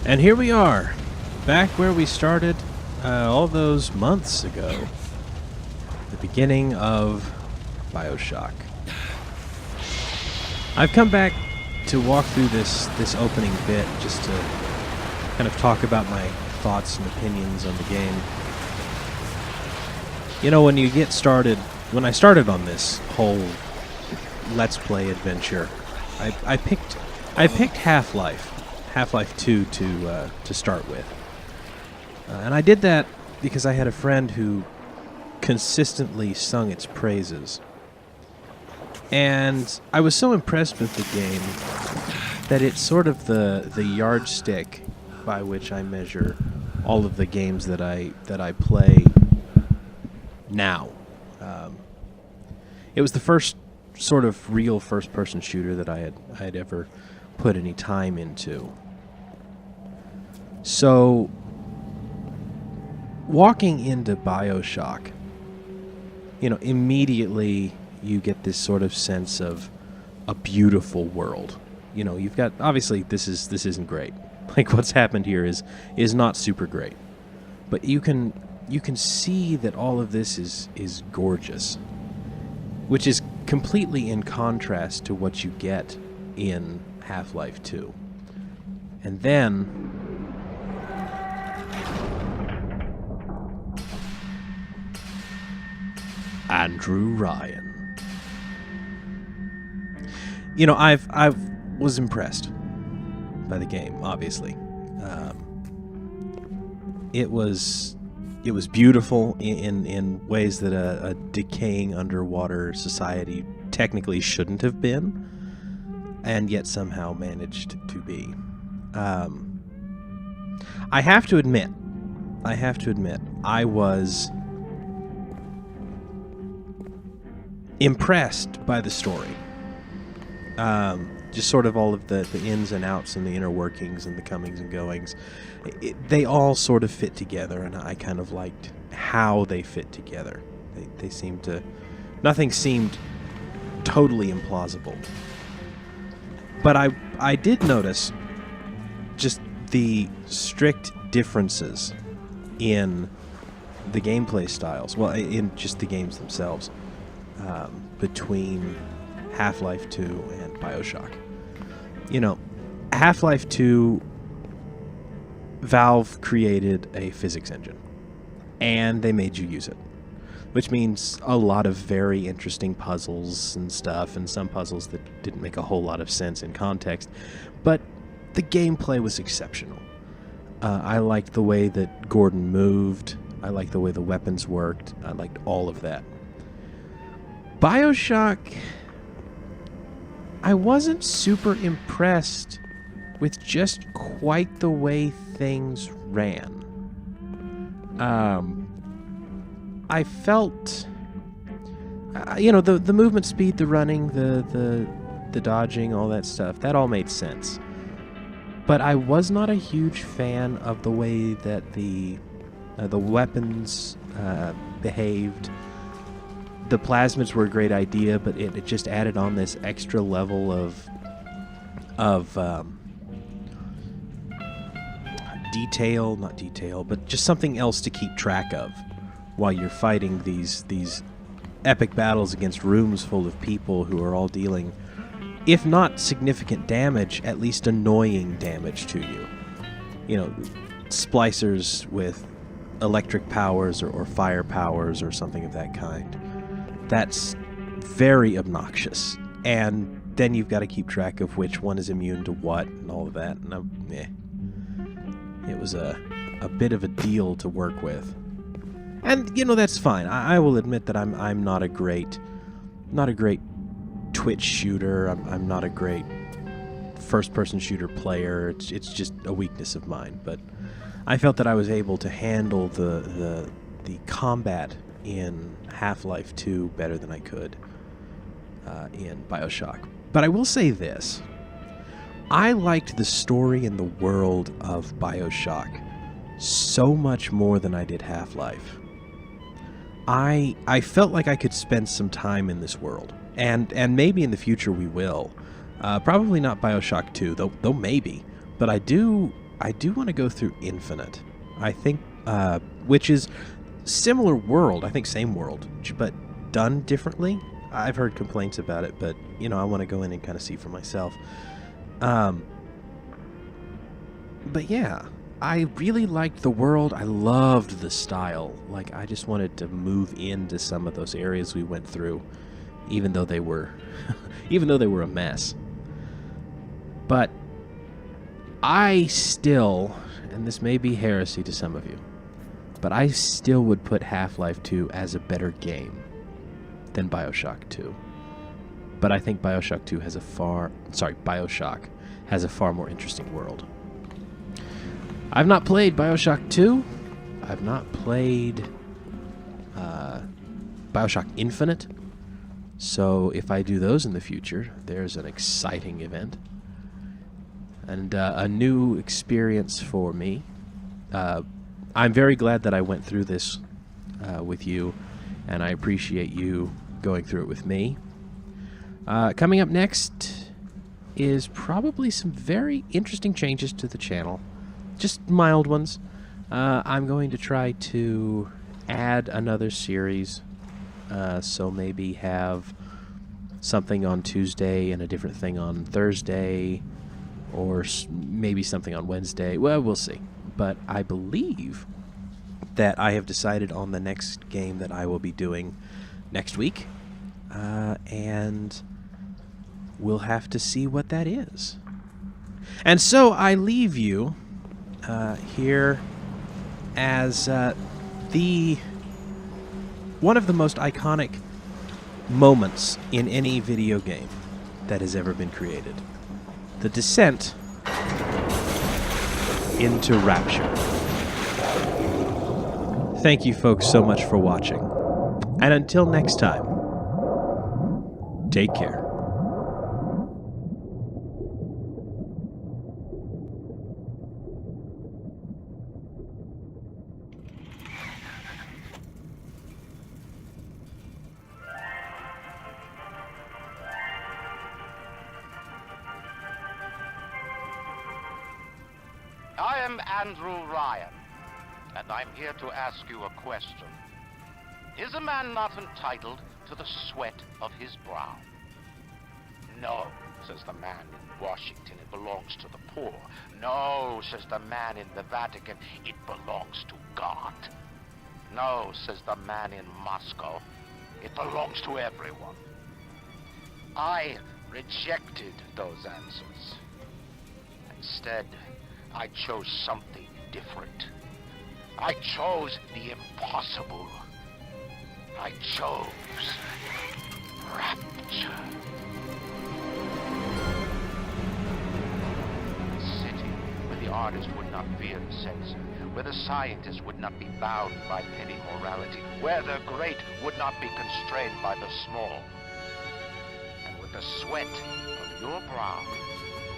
And here we are, back where we started all those months ago. The beginning of Bioshock. I've come back to walk through this opening bit just to kind of talk about my thoughts and opinions on the game. You know, when I started on this whole Let's Play adventure, I picked Half-Life 2 to start with. And I did that because I had a friend who consistently sung its praises. And I was so impressed with the game that it's sort of the yardstick by which I measure all of the games that I play now. It was the first sort of real first-person shooter that I had ever put any time into. So, walking into Bioshock, you know, immediately you get this sort of sense of a beautiful world. You know, you've got, obviously this isn't great. Like, what's happened here is not super great. But you can see that all of this is gorgeous, which is completely in contrast to what you get in Half-Life 2. And then Andrew Ryan. You know, I was impressed by the game, obviously. It was beautiful in ways that a decaying underwater society technically shouldn't have been, and yet somehow managed to be. I have to admit, I was impressed by the story. Just sort of all of the ins and outs and the inner workings and the comings and goings. They all sort of fit together, and I kind of liked how they fit together. They seemed to... Nothing seemed totally implausible. But I did notice just the strict differences in the gameplay styles. Well, in just the games themselves. Between Half-Life 2 and Bioshock. You know, Half-Life 2, Valve created a physics engine, and they made you use it, which means a lot of very interesting puzzles and stuff, and some puzzles that didn't make a whole lot of sense in context, but the gameplay was exceptional. I liked the way that Gordon moved, I liked the way the weapons worked, I liked all of that. Bioshock, I wasn't super impressed with just quite the way things ran. I felt, you know, the movement speed, the running, the dodging, all that stuff, that all made sense. But I was not a huge fan of the way that the weapons behaved. The plasmids were a great idea, but it just added on this extra level of detail, not detail, but just something else to keep track of while you're fighting these epic battles against rooms full of people who are all dealing, if not significant damage, at least annoying damage to you. You know, splicers with electric powers or fire powers or something of that kind. That's very obnoxious. And then you've got to keep track of which one is immune to what and all of that. And it was a bit of a deal to work with. And, you know, that's fine. I will admit that I'm not a great Twitch shooter. I'm not a great first-person shooter player. It's just a weakness of mine. But I felt that I was able to handle the combat in Half-Life 2 better than I could in Bioshock. But I will say this. I liked the story and the world of Bioshock so much more than I did Half-Life. I felt like I could spend some time in this world, and maybe in the future we will. Probably not Bioshock 2, though maybe. But I do want to go through Infinite. I think, which is similar world. I think same world, but done differently. I've heard complaints about it, but I want to go in and kind of see for myself. But yeah, I really liked the world. I loved the style. Like, I just wanted to move into some of those areas we went through, even though they were, even though they were a mess. But I still, and this may be heresy to some of you, but I still would put Half-Life 2 as a better game than Bioshock 2. But I think Bioshock has a far more interesting world. I've not played Bioshock 2. I've not played Bioshock Infinite. So if I do those in the future, there's an exciting event. And a new experience for me. I'm very glad that I went through this with you, and I appreciate you going through it with me. Coming up next is probably some very interesting changes to the channel. Just mild ones. I'm going to try to add another series, so maybe have something on Tuesday and a different thing on Thursday, or maybe something on Wednesday. Well, we'll see. But I believe that I have decided on the next game that I will be doing next week, and we'll have to see what that is. And so I leave you here as one of the most iconic moments in any video game that has ever been created. The descent into Rapture. Thank you folks so much for watching. And until next time, take care. I am Andrew Ryan, and I'm here to ask you a question. Is a man not entitled to the sweat of his brow? No, says the man in Washington, it belongs to the poor. No, says the man in the Vatican, it belongs to God. No, says the man in Moscow, it belongs to everyone. I rejected those answers. Instead, I chose something different. I chose the impossible. I chose Rapture. A city where the artist would not fear the censor, where the scientist would not be bound by petty morality, where the great would not be constrained by the small. And with the sweat of your brow,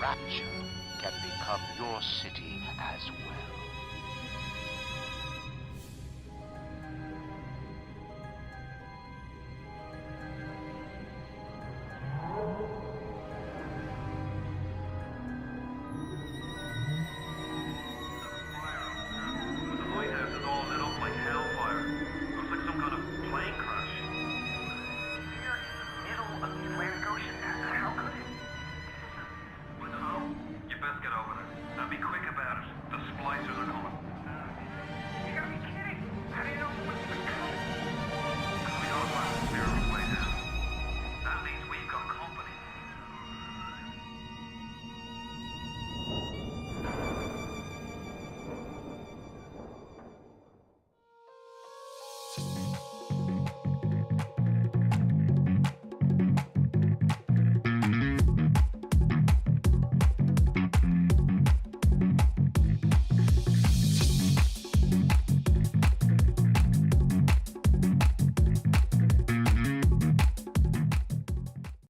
Rapture can become your city as well.